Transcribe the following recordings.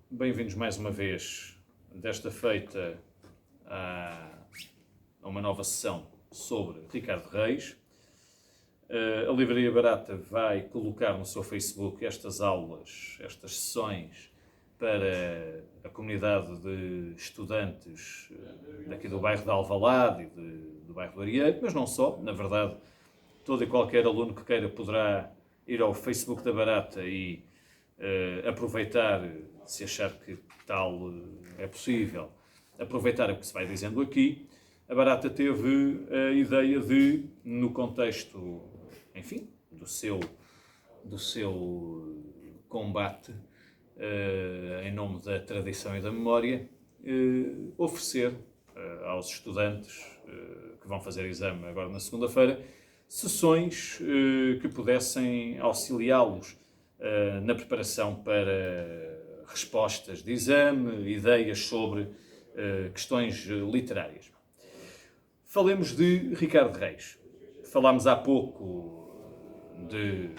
Bem-vindos mais uma vez, desta feita, a uma nova sessão sobre Ricardo Reis. A Livraria Barata vai colocar no seu Facebook estas aulas, estas sessões, para a comunidade de estudantes daqui do bairro de Alvalade e do bairro do Arieiro, mas não só, na verdade, todo e qualquer aluno que queira poderá ir ao Facebook da Barata e aproveitar, se achar que tal é possível, aproveitar o que se vai dizendo aqui. A Barata teve a ideia de, no contexto, enfim, do seu combate em nome da tradição e da memória, oferecer aos estudantes que vão fazer exame agora na segunda-feira, sessões que pudessem auxiliá-los na preparação para respostas de exame, ideias sobre questões literárias. Falemos de Ricardo Reis. Falámos há pouco de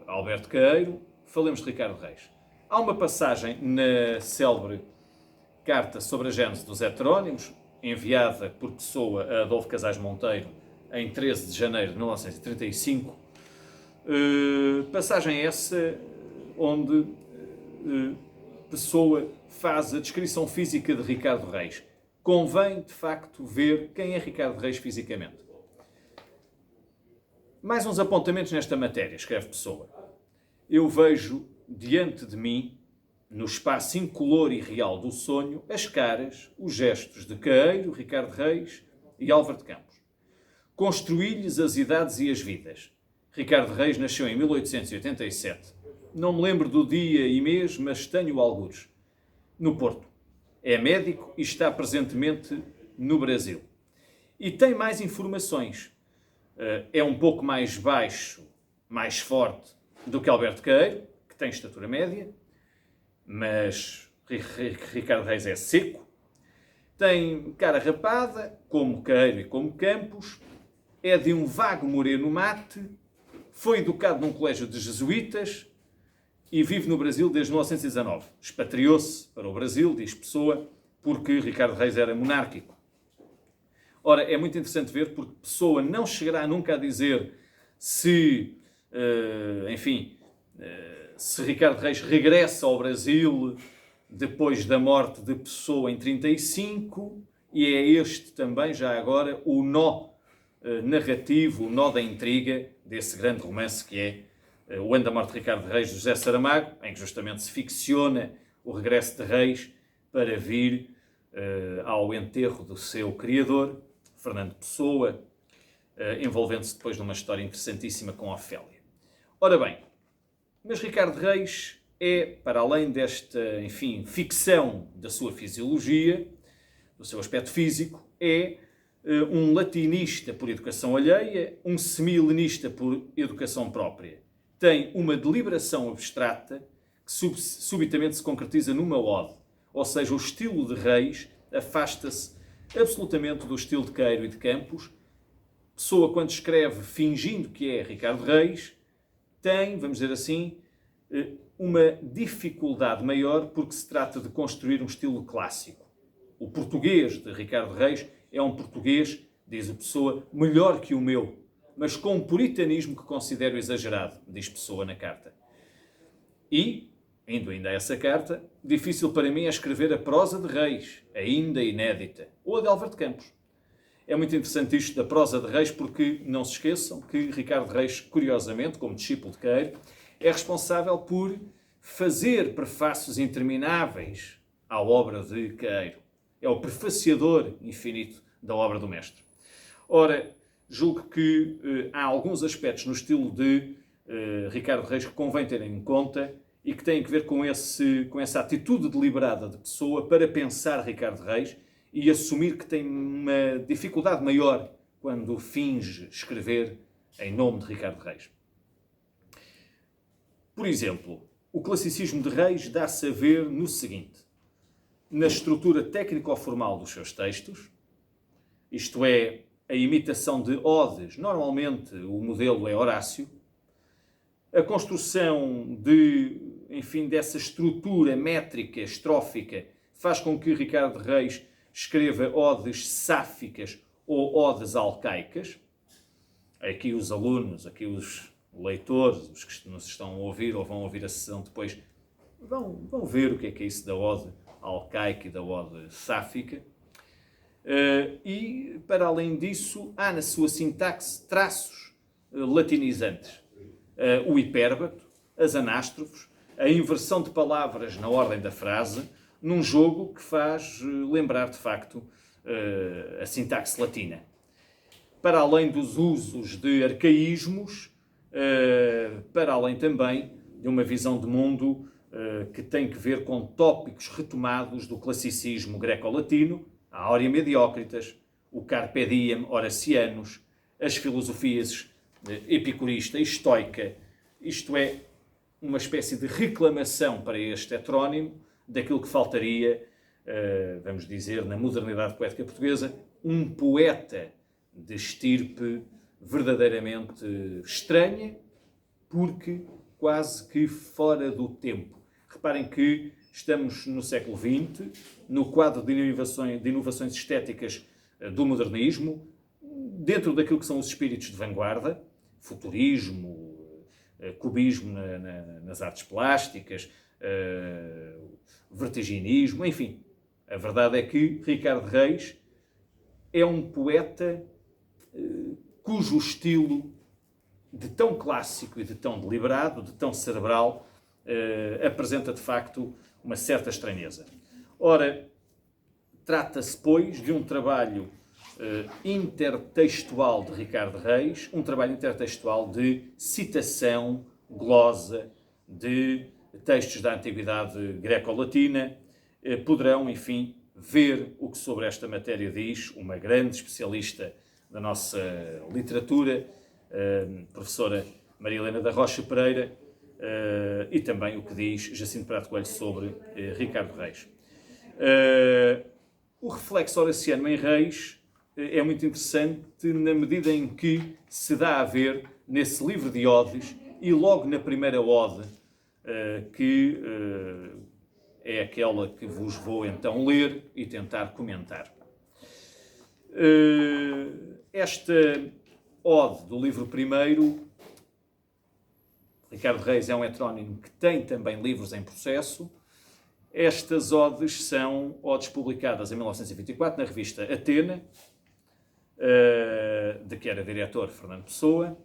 Alberto Queiro, falemos de Ricardo Reis. Há uma passagem na célebre carta sobre a gênese dos heterónimos, enviada por Pessoa a Adolfo Casais Monteiro em 13 de janeiro de 1935, passagem essa onde Pessoa faz a descrição física de Ricardo Reis. Convém, de facto, ver quem é Ricardo Reis fisicamente. Mais uns apontamentos nesta matéria, escreve Pessoa. Eu vejo diante de mim, no espaço incolor e real do sonho, as caras, os gestos de Queiro, Ricardo Reis e Álvaro de Campos. Construí-lhes as idades e as vidas. Ricardo Reis nasceu em 1887. Não me lembro do dia e mês, mas tenho algures. No Porto. É médico e está presentemente no Brasil. E tem mais informações. É um pouco mais baixo, mais forte do que Alberto Queiro, que tem estatura média, mas Ricardo Reis é seco. Tem cara rapada, como Queiro e como Campos. É de um vago moreno mate. Foi educado num colégio de jesuítas e vive no Brasil desde 1919. Expatriou-se para o Brasil, diz Pessoa, porque Ricardo Reis era monárquico. Ora, é muito interessante ver, porque Pessoa não chegará nunca a dizer se, se Ricardo Reis regressa ao Brasil depois da morte de Pessoa em 35, e é este também, já agora, o nó narrativo, o nó da intriga desse grande romance que é O Ano da Morte de Ricardo Reis, de José Saramago, em que justamente se ficciona o regresso de Reis para vir ao enterro do seu criador, Fernando Pessoa, envolvendo-se depois numa história interessantíssima com Ofélia. Ora bem, mas Ricardo Reis é, para além desta, ficção da sua fisiologia, do seu aspecto físico, é um latinista por educação alheia, um semi-helenista por educação própria. Tem uma deliberação abstrata que subitamente se concretiza numa ode. Ou seja, o estilo de Reis afasta-se absolutamente do estilo de Queiro e de Campos. Pessoa, quando escreve fingindo que é Ricardo Reis, tem, vamos dizer assim, uma dificuldade maior porque se trata de construir um estilo clássico. O português de Ricardo Reis é um português, diz a Pessoa, melhor que o meu, mas com um puritanismo que considero exagerado, diz Pessoa na carta. E, indo ainda a essa carta, difícil para mim é escrever a prosa de Reis, ainda inédita, ou a de Álvaro de Campos. É muito interessante isto da prosa de Reis, porque não se esqueçam que Ricardo Reis, curiosamente, como discípulo de Queiro, é responsável por fazer prefácios intermináveis à obra de Queiro. É o prefaciador infinito da obra do mestre. Ora, julgo que há alguns aspectos no estilo de Ricardo Reis que convém ter em conta e que têm a ver com essa atitude deliberada de Pessoa para pensar Ricardo Reis e assumir que tem uma dificuldade maior quando finge escrever em nome de Ricardo Reis. Por exemplo, o classicismo de Reis dá-se a ver no seguinte: na estrutura técnico-formal dos seus textos, isto é, a imitação de odes, normalmente o modelo é Horácio, a construção de enfim, dessa estrutura métrica, estrófica, faz com que Ricardo Reis escreva odes sáficas ou odes alcaicas. Aqui os alunos, aqui os leitores, os que nos estão a ouvir ou vão ouvir a sessão depois, vão ver o que é isso da ode alcaica e da ode sáfica. E, para além disso, há na sua sintaxe traços latinizantes. O hipérbato, as anástrofes, a inversão de palavras na ordem da frase, num jogo que faz lembrar, de facto, a sintaxe latina. Para além dos usos de arcaísmos, para além também de uma visão de mundo que tem que ver com tópicos retomados do classicismo greco-latino, a Aurea Mediocritas, o Carpe Diem Horacianus, as filosofias epicurista e estoica, isto é, uma espécie de reclamação para este heterónimo daquilo que faltaria, vamos dizer, na modernidade poética portuguesa, um poeta de estirpe verdadeiramente estranha, porque quase que fora do tempo. Reparem que estamos no século XX, no quadro de inovações estéticas do modernismo, dentro daquilo que são os espíritos de vanguarda, futurismo, cubismo nas artes plásticas, vertiginismo, enfim. A verdade é que Ricardo Reis é um poeta cujo estilo, de tão clássico e de tão deliberado, de tão cerebral, apresenta de facto uma certa estranheza. Ora, trata-se, pois, de um trabalho intertextual de Ricardo Reis, um trabalho intertextual de citação, glosa, de textos da antiguidade greco-latina. Poderão, enfim, ver o que sobre esta matéria diz uma grande especialista da nossa literatura, professora Maria Helena da Rocha Pereira, e também o que diz Jacinto Prado Coelho sobre Ricardo Reis. O reflexo horaciano em Reis é muito interessante na medida em que se dá a ver nesse livro de odes e logo na primeira ode, que é aquela que vos vou então ler e tentar comentar. Esta ode do livro primeiro, Ricardo Reis é um heterónimo que tem também livros em processo. Estas odes são odes publicadas em 1924 na revista Atena, de que era diretor Fernando Pessoa.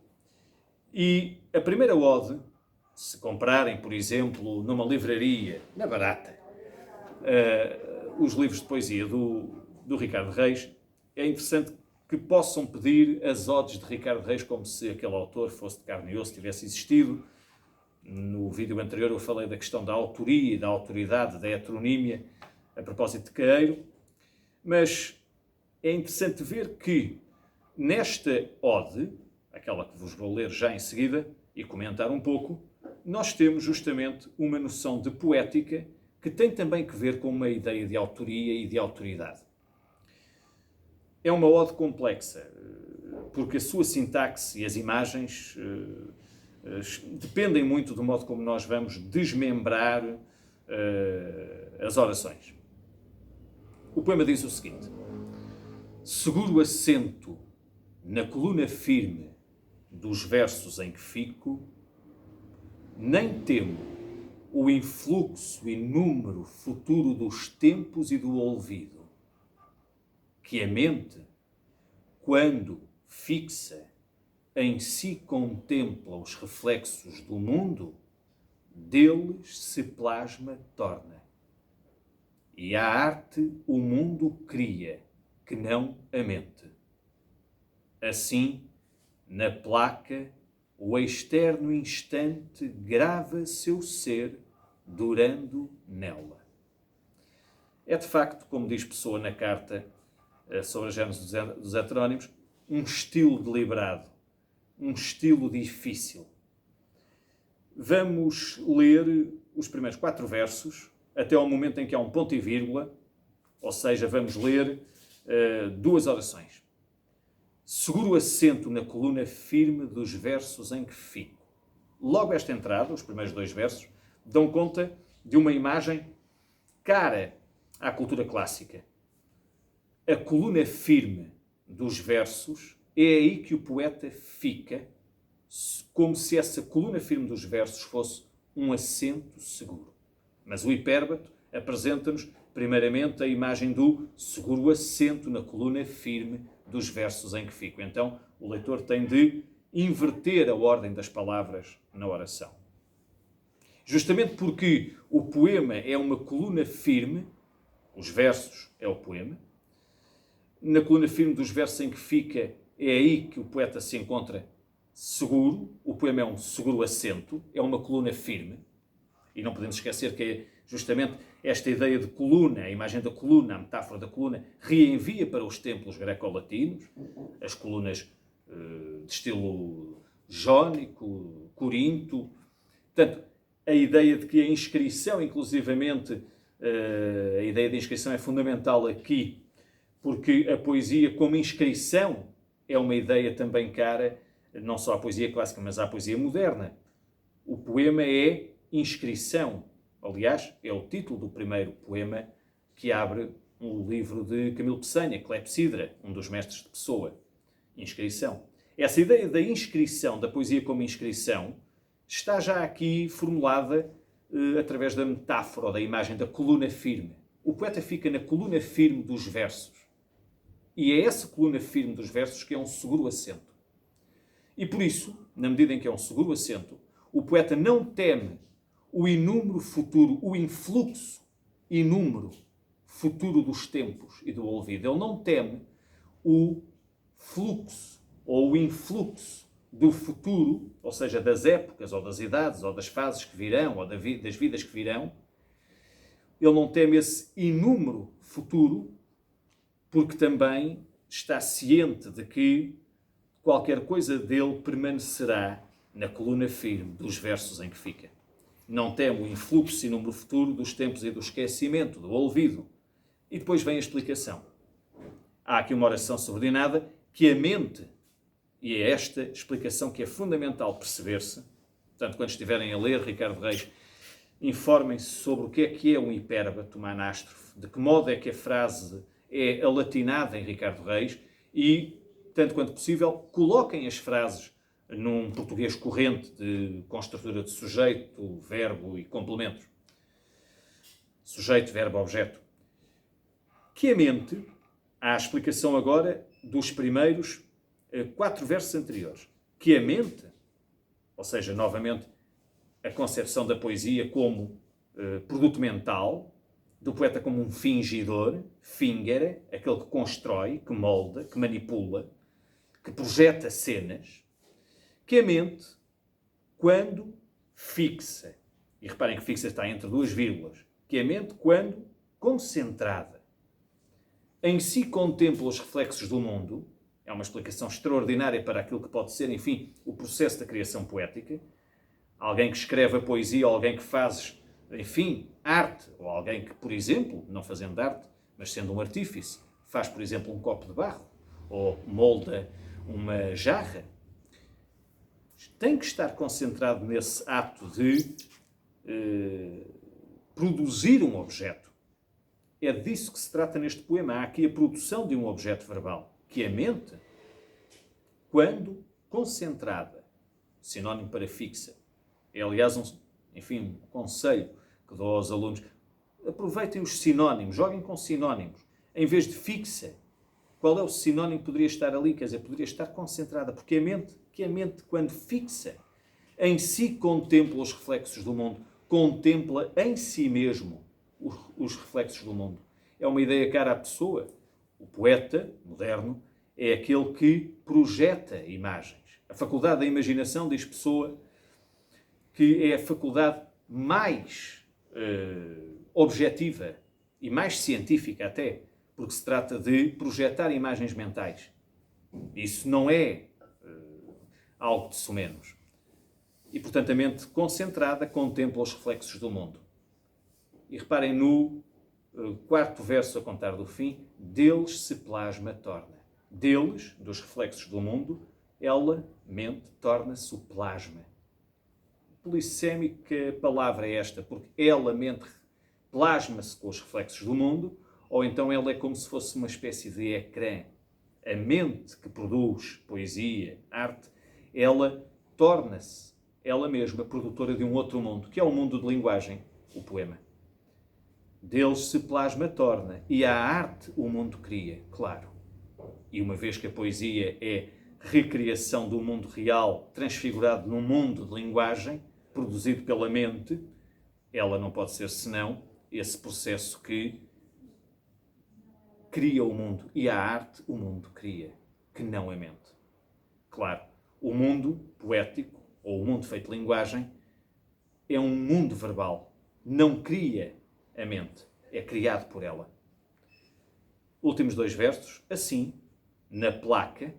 E a primeira ode, se comprarem, por exemplo, numa livraria, na barata, os livros de poesia do Ricardo Reis, é interessante que possam pedir as odes de Ricardo Reis como se aquele autor fosse de carne e osso, tivesse existido. No vídeo anterior eu falei da questão da autoria, da autoridade, da heteronímia, a propósito de Queiro, mas é interessante ver que nesta ode, aquela que vos vou ler já em seguida e comentar um pouco, nós temos justamente uma noção de poética que tem também que ver com uma ideia de autoria e de autoridade. É uma ode complexa, porque a sua sintaxe e as imagens dependem muito do modo como nós vamos desmembrar as orações. O poema diz o seguinte: seguro assento na coluna firme dos versos em que fico, nem temo o influxo e número futuro dos tempos e do olvido, que a mente, quando fixa, em si contempla os reflexos do mundo, deles se plasma torna. E a arte o mundo cria, que não a mente. Assim, na placa, o externo instante grava seu ser, durando nela. É de facto, como diz Pessoa na carta sobre a gênese dos heterónimos, um estilo deliberado, um estilo difícil. Vamos ler os primeiros 4 versos, até ao momento em que há um ponto e vírgula, ou seja, vamos ler 2 orações. Seguro assento na coluna firme dos versos em que fico. Logo esta entrada, os primeiros 2 versos, dão conta de uma imagem cara à cultura clássica. A coluna firme dos versos é aí que o poeta fica, como se essa coluna firme dos versos fosse um assento seguro. Mas o hipérbato apresenta-nos, primeiramente, a imagem do seguro assento na coluna firme dos versos em que fico. Então, o leitor tem de inverter a ordem das palavras na oração. Justamente porque o poema é uma coluna firme, os versos é o poema, na coluna firme dos versos em que fica, é aí que o poeta se encontra seguro. O poema é um seguro assento, é uma coluna firme. E não podemos esquecer que é justamente esta ideia de coluna, a imagem da coluna, a metáfora da coluna, reenvia para os templos greco-latinos, as colunas de estilo jónico, corinto. Portanto, a ideia de que a inscrição, inclusivamente, a ideia de inscrição é fundamental aqui, porque a poesia como inscrição é uma ideia também cara, não só à poesia clássica, mas à poesia moderna. O poema é inscrição. Aliás, é o título do primeiro poema que abre um livro de Camilo Peçanha, Clepsidra, um dos mestres de Pessoa. Inscrição. Essa ideia da inscrição, da poesia como inscrição, está já aqui formulada através da metáfora, ou da imagem da coluna firme. O poeta fica na coluna firme dos versos. E é essa coluna firme dos versos que é um seguro assento. E por isso, na medida em que é um seguro assento, o poeta não teme o inúmero futuro, o influxo inúmero futuro dos tempos e do olvido. Ele não teme o fluxo ou o influxo do futuro, ou seja, das épocas, ou das idades, ou das fases que virão, ou das vidas que virão. Ele não teme esse inúmero futuro, porque também está ciente de que qualquer coisa dele permanecerá na coluna firme dos versos em que fica. Não teme o influxo e número futuro dos tempos e do esquecimento, do olvido. E depois vem a explicação. Há aqui uma oração subordinada que a mente, e é esta explicação que é fundamental perceber-se, portanto, quando estiverem a ler Ricardo Reis, informem-se sobre o que é um hipérbato, uma anástrofe, de que modo é que a frase é alatinada em Ricardo Reis e, tanto quanto possível, coloquem as frases num português corrente com estrutura de sujeito, verbo e complementos. Sujeito, verbo, objeto. Que a mente, há a explicação agora dos primeiros 4 versos anteriores. Que a mente, ou seja, novamente, a concepção da poesia como produto mental, do poeta como um fingidor, fingere, aquele que constrói, que molda, que manipula, que projeta cenas, que a mente, quando fixa, e reparem que fixa está entre 2 vírgulas, que a mente, quando concentrada, em si contempla os reflexos do mundo, é uma explicação extraordinária para aquilo que pode ser, enfim, o processo da criação poética. Alguém que escreve a poesia, ou alguém que faz, enfim, arte, ou alguém que, por exemplo, não fazendo arte, mas sendo um artífice, faz, por exemplo, um copo de barro, ou molda uma jarra, tem que estar concentrado nesse ato de produzir um objeto. É disso que se trata neste poema. Há aqui a produção de um objeto verbal, que a mente, quando concentrada, sinónimo para fixa. É, aliás, um conselho que dou aos alunos. Aproveitem os sinónimos, joguem com sinónimos. Em vez de fixa, qual é o sinónimo que poderia estar ali? Quer dizer, poderia estar concentrada, porque a mente, quando fixa, em si contempla os reflexos do mundo, contempla em si mesmo os reflexos do mundo. É uma ideia cara à pessoa. O poeta moderno é aquele que projeta imagens. A faculdade da imaginação, diz Pessoa, que é a faculdade mais objetiva e mais científica até, porque se trata de projetar imagens mentais. Isso não é algo de sumenos. E, portanto, a mente concentrada contempla os reflexos do mundo. E reparem no 4º verso a contar do fim, deles se plasma torna. Deles, dos reflexos do mundo, ela, mente, torna-se o plasma. polissémica palavra é esta? Porque ela, mente, plasma-se com os reflexos do mundo, ou então ela é como se fosse uma espécie de ecrã. A mente que produz poesia, arte, ela torna-se ela mesma produtora de um outro mundo, que é o mundo de linguagem, o poema. Deles se plasma, torna, e a arte o mundo cria, claro. E uma vez que a poesia é recriação do mundo real, transfigurado num mundo de linguagem, produzido pela mente, ela não pode ser senão esse processo que cria o mundo. E a arte o mundo cria, que não a mente. Claro, o mundo poético, ou o mundo feito de linguagem, é um mundo verbal. Não cria a mente, é criado por ela. Últimos dois versos. Assim, na placa,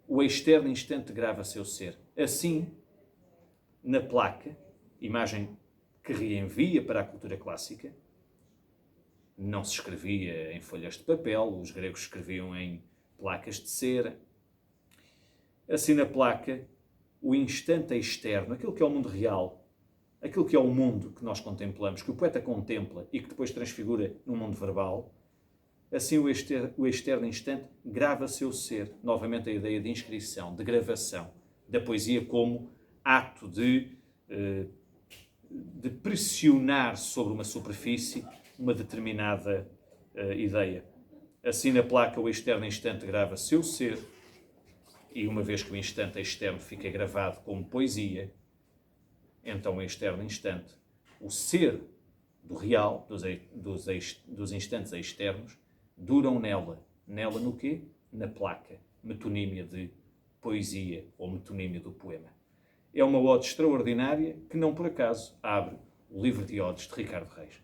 o externo instante grava seu ser. Assim, na placa, imagem que reenvia para a cultura clássica, não se escrevia em folhas de papel, os gregos escreviam em placas de cera. Assim, na placa, o instante externo, aquilo que é o mundo real, aquilo que é o mundo que nós contemplamos, que o poeta contempla e que depois transfigura no mundo verbal, assim o externo instante grava seu ser. Novamente a ideia de inscrição, de gravação, da poesia como ato de pressionar sobre uma superfície uma determinada ideia. Assim na placa o externo instante grava seu ser, e uma vez que o instante externo fica gravado como poesia, então o externo instante, o ser do real, dos instantes externos, duram nela. Nela no quê? Na placa. Metonímia de poesia ou metonímia do poema. É uma ode extraordinária que não por acaso abre o livro de odes de Ricardo Reis.